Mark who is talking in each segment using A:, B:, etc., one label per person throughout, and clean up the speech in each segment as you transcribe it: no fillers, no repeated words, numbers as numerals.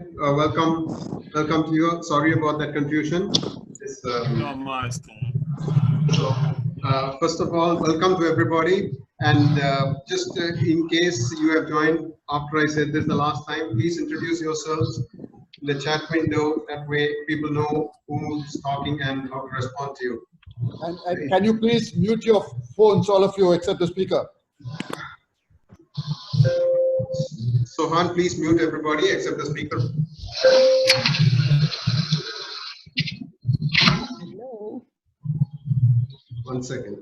A: Welcome to you. Sorry about that confusion.
B: Not my
A: First of all, welcome to everybody. And just in case you have joined after I said this the last time, please introduce yourselves in the chat window. That way, people know who's talking and how to respond to you.
C: And can you please mute your phones, all of you, except the speaker?
A: Sohan, please mute everybody except the speaker.
D: Hello.
A: 1 second.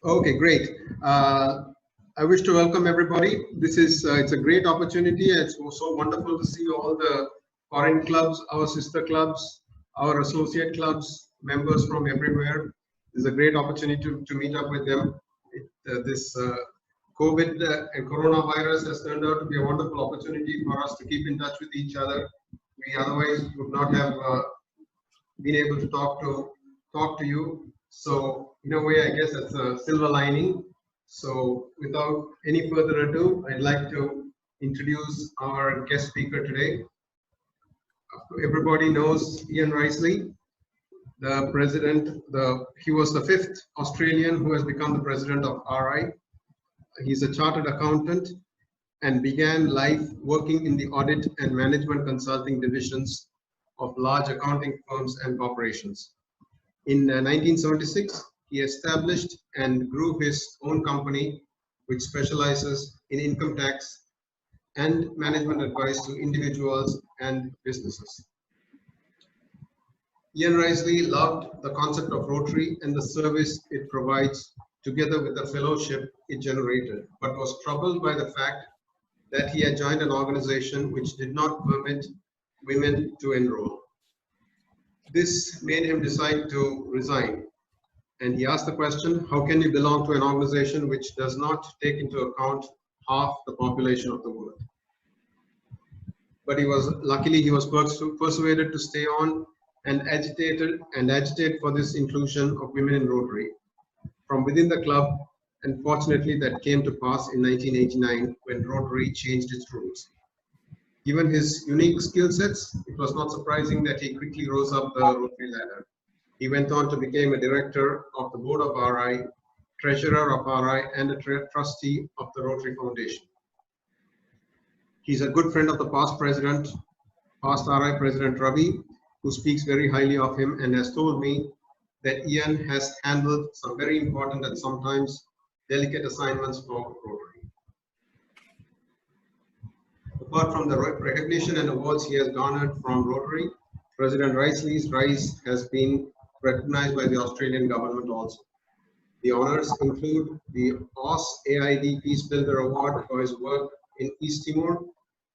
A: Okay, great. I wish to welcome everybody. This is it's a great opportunity. It's so wonderful to see all the foreign clubs, our sister clubs, our associate clubs, members from everywhere. It's a great opportunity to meet up with them. This COVID and coronavirus has turned out to be a wonderful opportunity for us to keep in touch with each other. We otherwise would not have been able to talk to you. So in a way, I guess that's a silver lining. So without any further ado, I'd like to introduce our guest speaker today. Everybody knows Ian Riseley, the president. He was the 5th Australian who has become the president of RI. He's a chartered accountant and began life working in the audit and management consulting divisions of large accounting firms and corporations. In 1976, he established and grew his own company, which specializes in income tax and management advice to individuals and businesses. Ian Riseley loved the concept of Rotary and the service it provides, together with the fellowship it generated, but was troubled by the fact that he had joined an organization which did not permit women to enroll. This made him decide to resign. And he asked the question, how can you belong to an organization which does not take into account half the population of the world? But luckily he was persuaded to stay on and agitate for this inclusion of women in Rotary from within the club. And fortunately that came to pass in 1989 when Rotary changed its rules. Given his unique skill sets, it was not surprising that he quickly rose up the Rotary ladder. He went on to become a director of the board of RI, treasurer of RI, and a trustee of the Rotary Foundation. He's a good friend of the past RI President Ravi, who speaks very highly of him and has told me that Ian has handled some very important and sometimes delicate assignments for Rotary. Apart from the recognition and awards he has garnered from Rotary, President Riseley's rise has been recognized by the Australian government also. The honors include the AID Peace Builder Award for his work in East Timor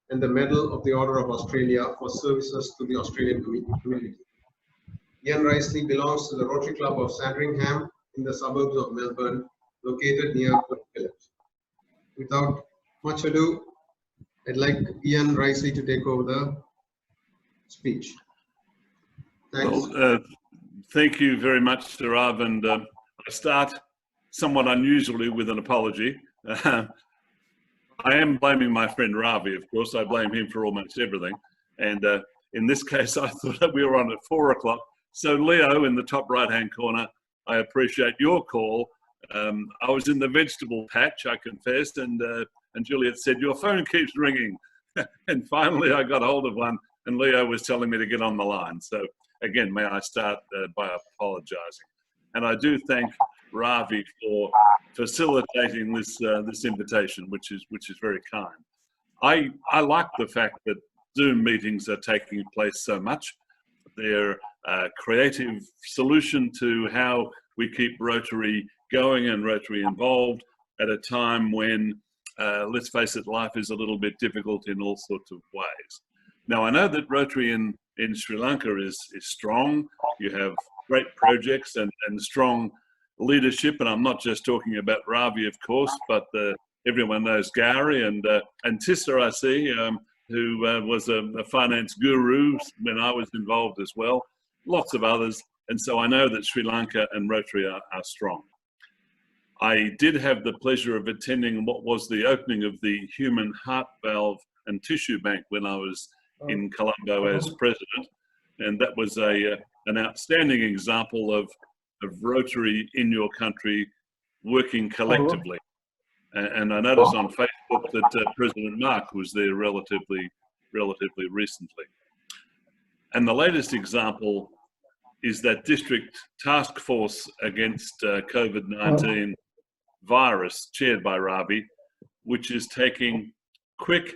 A: and the Medal of the Order of Australia for services to the Australian community. Ian Riseley belongs to the Rotary Club of Sandringham in the suburbs of Melbourne, located near Port Phillip. Without much ado, I'd like Ian Riseley to take over the speech. Thanks.
B: Well, thank you very much, Sarav, and I start somewhat unusually with an apology. I am blaming my friend Ravi, of course. I blame him for almost everything. And in this case, I thought that we were on at 4 o'clock. So Leo, in the top right-hand corner, I appreciate your call. I was in the vegetable patch, I confessed, and Juliet said, your phone keeps ringing. And finally I got hold of one and Leo was telling me to get on the line. So again, may I start by apologizing. And I do thank Ravi for facilitating this invitation, which is very kind. I like the fact that Zoom meetings are taking place so much. They're a creative solution to how we keep Rotary going and Rotary involved at a time when, let's face it, life is a little bit difficult in all sorts of ways. Now, I know that Rotary in Sri Lanka is strong. You have great projects and strong leadership, and I'm not just talking about Ravi, of course, but everyone knows Gary and Tissa, I see, who was a finance guru when I was involved as well, lots of others. And so I know that Sri Lanka and Rotary are strong. I did have the pleasure of attending what was the opening of the Human Heart Valve and Tissue Bank when I was in Colombo as president, and that was an outstanding example of Rotary in your country working collectively. And I noticed on Facebook that President Mark was there relatively recently. And the latest example is that district task force against COVID-19 virus chaired by Ravi, which is taking quick,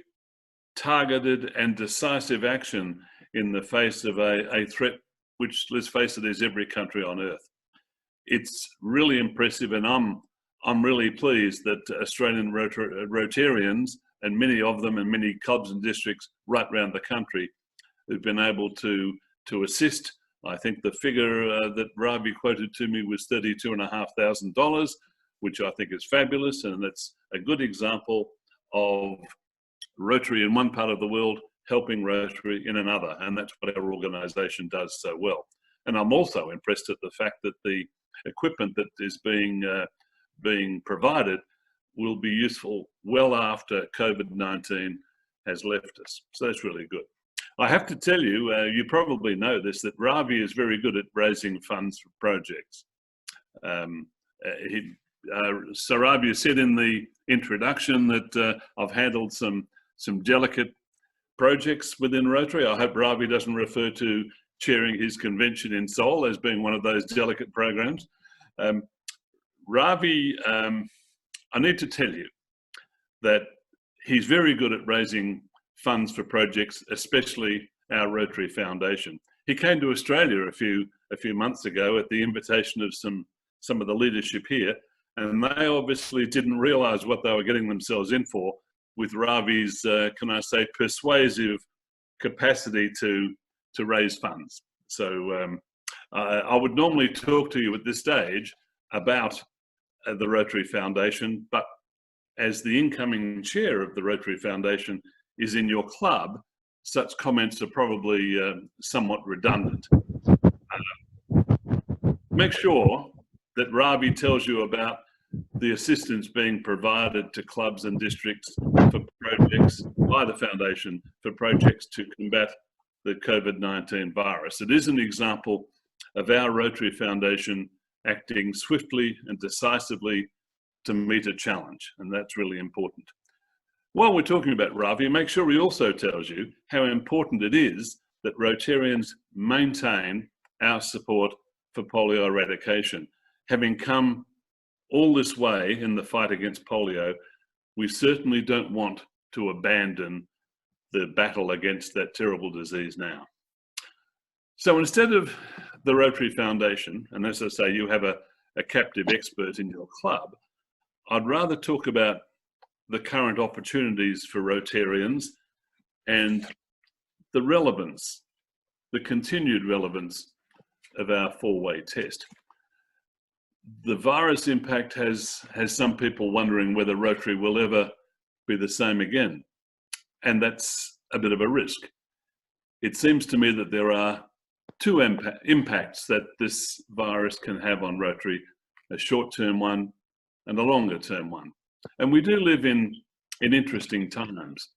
B: targeted and decisive action in the face of a threat which, let's face it, is every country on earth. It's really impressive, and I'm really pleased that Australian Rotarians, and many of them and many clubs and districts right around the country, have been able to assist. I think the figure that Ravi quoted to me was $32,500, which I think is fabulous, and it's a good example of Rotary in one part of the world helping Rotary in another, and that's what our organisation does so well. And I'm also impressed at the fact that the equipment that is being provided will be useful well after COVID-19 has left us. So that's really good. I have to tell you, you probably know this, that Ravi is very good at raising funds for projects. So Ravi said in the introduction that I've handled some delicate projects within Rotary. I hope Ravi doesn't refer to chairing his convention in Seoul as being one of those delicate programs. Ravi, I need to tell you that he's very good at raising funds for projects, especially our Rotary Foundation. He came to Australia a few months ago at the invitation of some of the leadership here, and they obviously didn't realise what they were getting themselves in for with Ravi's, can I say, persuasive capacity to raise funds. So I would normally talk to you at this stage about the Rotary Foundation, but as the incoming chair of the Rotary Foundation is in your club, such comments are probably somewhat redundant. Make sure that Ravi tells you about the assistance being provided to clubs and districts for projects by the Foundation for projects to combat the COVID-19 virus. It is an example of our Rotary Foundation acting swiftly and decisively to meet a challenge, and that's really important. While we're talking about Ravi, make sure he also tells you how important it is that Rotarians maintain our support for polio eradication. Having come all this way in the fight against polio, we certainly don't want to abandon the battle against that terrible disease now. So instead of the Rotary Foundation, and as I say, you have a captive expert in your club, I'd rather talk about the current opportunities for Rotarians and the relevance, the continued relevance of our four-way test. The virus impact has some people wondering whether Rotary will ever be the same again, and that's a bit of a risk. It seems to me that there are two impacts that this virus can have on Rotary, a short-term one and a longer-term one. And we do live in interesting times.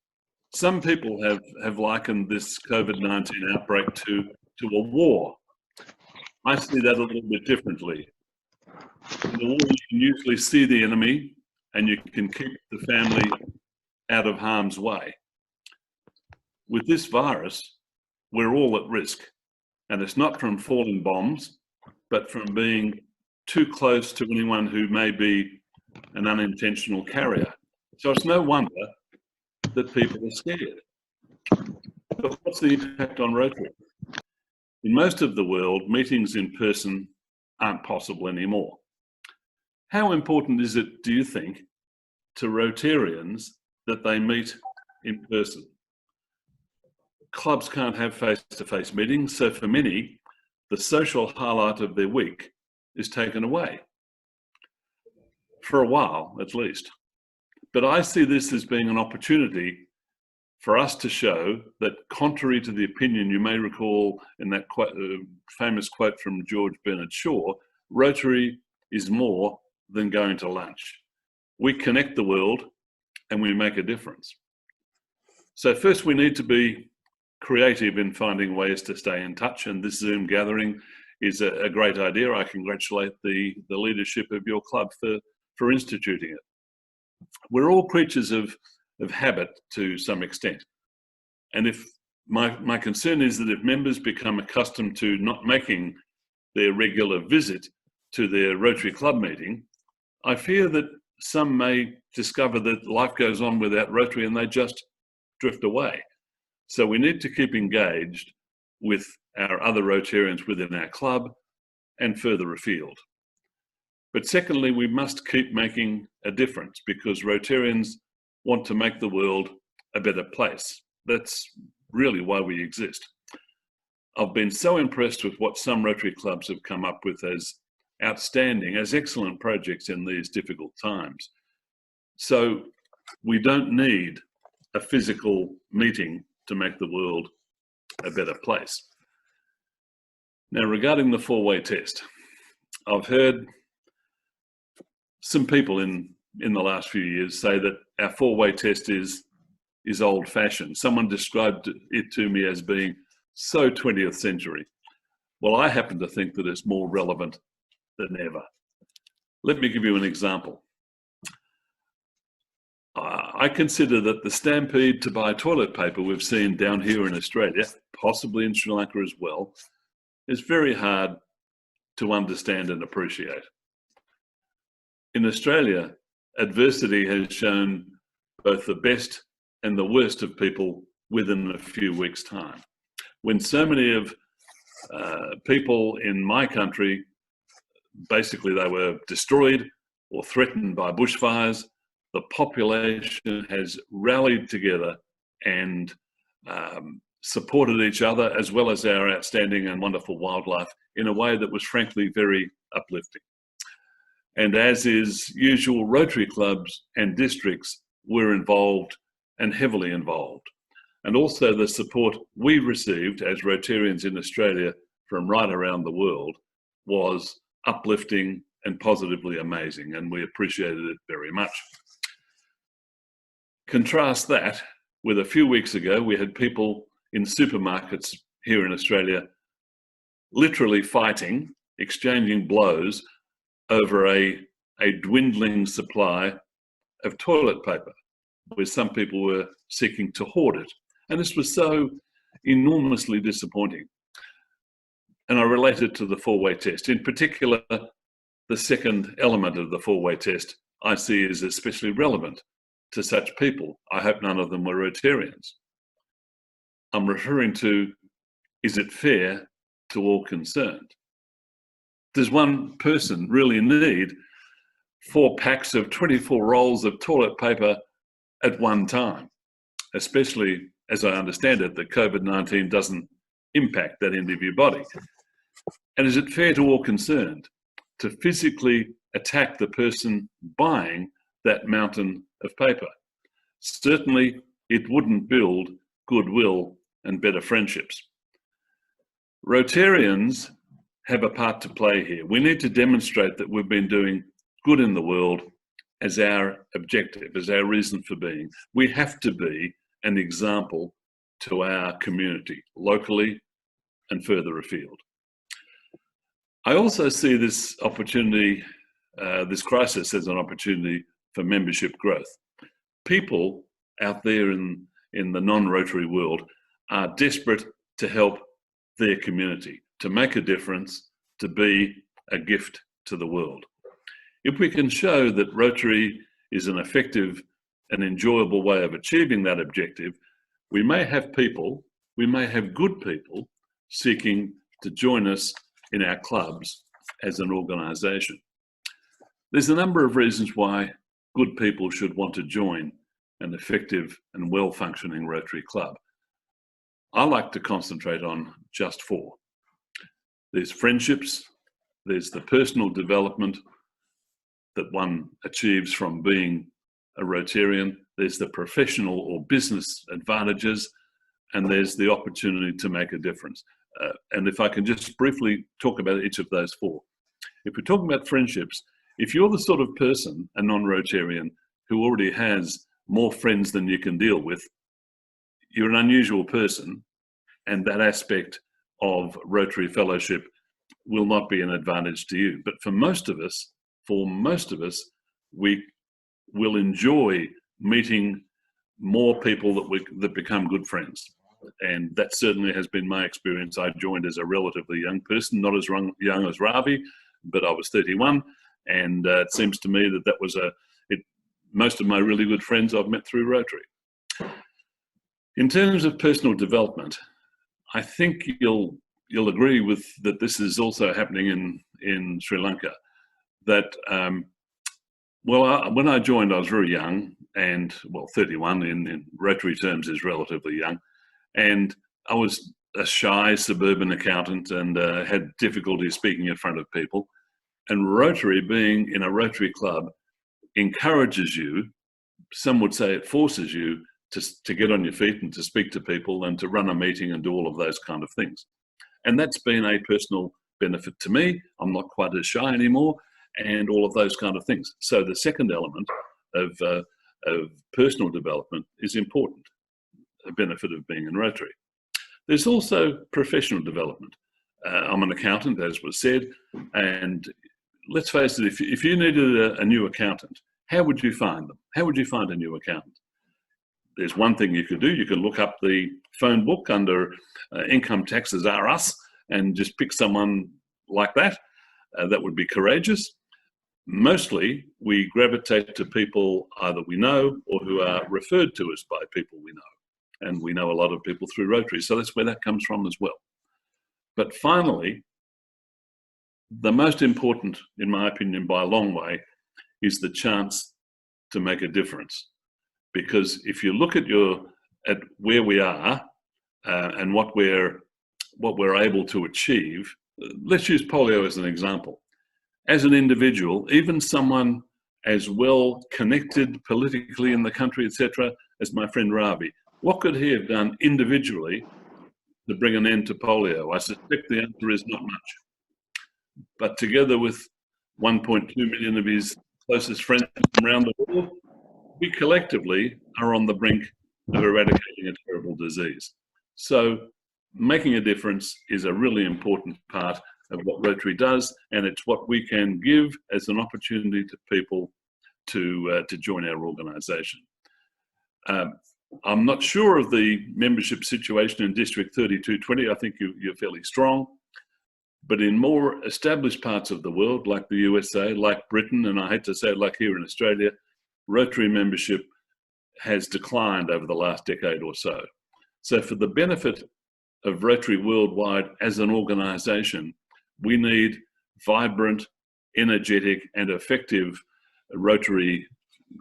B: Some people have likened this COVID-19 outbreak to a war. I see that a little bit differently. In the war, you can usually see the enemy and you can keep the family out of harm's way. With this virus, we're all at risk. And it's not from falling bombs, but from being too close to anyone who may be an unintentional carrier. So it's no wonder that people are scared. But what's the impact on Rotary? In most of the world, meetings in person aren't possible anymore. How important is it, do you think, to Rotarians that they meet in person? Clubs can't have face-to-face meetings, so for many, the social highlight of their week is taken away. For a while, at least. But I see this as being an opportunity for us to show that, contrary to the opinion you may recall in that famous quote from George Bernard Shaw, Rotary is more than going to lunch. We connect the world and we make a difference. So first we need to be creative in finding ways to stay in touch, and this Zoom gathering is a great idea. I congratulate the leadership of your club for instituting it. We're all creatures of habit to some extent. And if my concern is that if members become accustomed to not making their regular visit to their Rotary Club meeting, I fear that some may discover that life goes on without Rotary and they just drift away. So we need to keep engaged with our other Rotarians within our club and further afield. But secondly, we must keep making a difference, because Rotarians want to make the world a better place. That's really why we exist. I've been so impressed with what some Rotary clubs have come up with as outstanding, as excellent projects in these difficult times. So we don't need a physical meeting to make the world a better place. Now, regarding the four-way test, I've heard some people in the last few years say that our four-way test is old-fashioned. Someone described it to me as being so 20th century. Well, I happen to think that it's more relevant than ever. Let me give you an example. I consider that the stampede to buy toilet paper we've seen down here in Australia, possibly in Sri Lanka as well, is very hard to understand and appreciate. In Australia, adversity has shown both the best and the worst of people within a few weeks' time. When so many of people in my country, basically they were destroyed or threatened by bushfires, the population has rallied together and supported each other, as well as our outstanding and wonderful wildlife, in a way that was frankly very uplifting. And as is usual, Rotary clubs and districts were involved and heavily involved. And also the support we received as Rotarians in Australia from right around the world was uplifting and positively amazing, and we appreciated it very much. Contrast that with a few weeks ago, we had people in supermarkets here in Australia literally fighting, exchanging blows over a dwindling supply of toilet paper, where some people were seeking to hoard it. And this was so enormously disappointing. And I relate it to the four-way test. In particular, the second element of the four-way test I see is especially relevant to such people. I hope none of them were Rotarians. I'm referring to, is it fair to all concerned? Does one person really need 4 packs of 24 rolls of toilet paper at one time? Especially, as I understand it, that COVID-19 doesn't impact that end of your body. And is it fair to all concerned to physically attack the person buying that mountain of paper? Certainly, it wouldn't build goodwill and better friendships. Rotarians have a part to play here. We need to demonstrate that we've been doing good in the world as our objective, as our reason for being. We have to be an example to our community, locally and further afield. I also see this opportunity, this crisis, as an opportunity for membership growth. People out there in the non-Rotary world are desperate to help their community, to make a difference, to be a gift to the world. If we can show that Rotary is an effective and enjoyable way of achieving that objective, we may have people, we may have good people seeking to join us in our clubs as an organisation. There's a number of reasons why good people should want to join an effective and well-functioning Rotary club. I like to concentrate on just 4. There's friendships, there's the personal development that one achieves from being a Rotarian, there's the professional or business advantages, and there's the opportunity to make a difference. And if I can just briefly talk about each of those 4. If we're talking about friendships, if you're the sort of person, a non-Rotarian, who already has more friends than you can deal with, you're an unusual person, and that aspect of Rotary fellowship will not be an advantage to you. But for most of us, we will enjoy meeting more people that become good friends. And that certainly has been my experience. I joined as a relatively young person, not as young as Ravi, but I was 31. And it seems to me that was most of my really good friends I've met through Rotary. In terms of personal development, I think you'll agree with that this is also happening in Sri Lanka. That when I joined, I was very young, and 31 in Rotary terms is relatively young, and I was a shy suburban accountant and had difficulty speaking in front of people. And Rotary, being in a Rotary club, encourages you, some would say it forces you to get on your feet and to speak to people and to run a meeting and do all of those kind of things. And that's been a personal benefit to me. I'm not quite as shy anymore, and all of those kind of things. So the second element of personal development is important, a benefit of being in Rotary. There's also professional development. I'm an accountant, as was said, and let's face it, if you needed a new accountant, how would you find them? How would you find a new accountant? There's one thing you could do. You can look up the phone book under income taxes are us and just pick someone like that. That would be courageous. Mostly, we gravitate to people either we know or who are referred to us by people we know. And we know a lot of people through Rotary, so that's where that comes from as well. But finally, the most important, in my opinion, by a long way, is the chance to make a difference. Because if you look at where we are and what we're able to achieve, let's use polio as an example. As an individual, even someone as well connected politically in the country, etc., as my friend Ravi, what could he have done individually to bring an end to polio? I suspect the answer is not much. But together with 1.2 million of his closest friends from around the world, we collectively are on the brink of eradicating a terrible disease. So making a difference is a really important part of what Rotary does, and it's what we can give as an opportunity to people to join our organisation. I'm not sure of the membership situation in District 3220. I think you're fairly strong. But in more established parts of the world, like the USA, like Britain, and I hate to say it, like here in Australia, Rotary membership has declined over the last decade or so. So for the benefit of Rotary worldwide as an organisation, we need vibrant, energetic and effective Rotary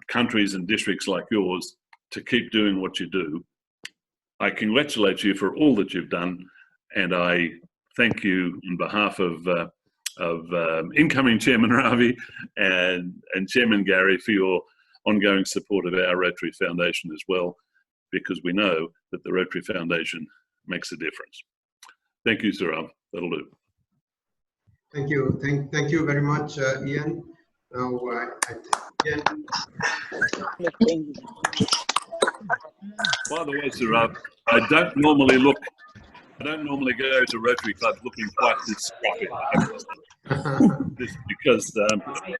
B: countries and districts like yours to keep doing what you do. I congratulate you for all that you've done, and I thank you on behalf of incoming Chairman Ravi and Chairman Gary for your ongoing support of our Rotary Foundation as well, because we know that the Rotary Foundation makes a difference. Thank you, Sir. That'll do.
A: Thank you. Thank you very much, Ian. Now, Ian.
B: By the way, Sir, I don't normally go to Rotary clubs looking quite this scruffy. This because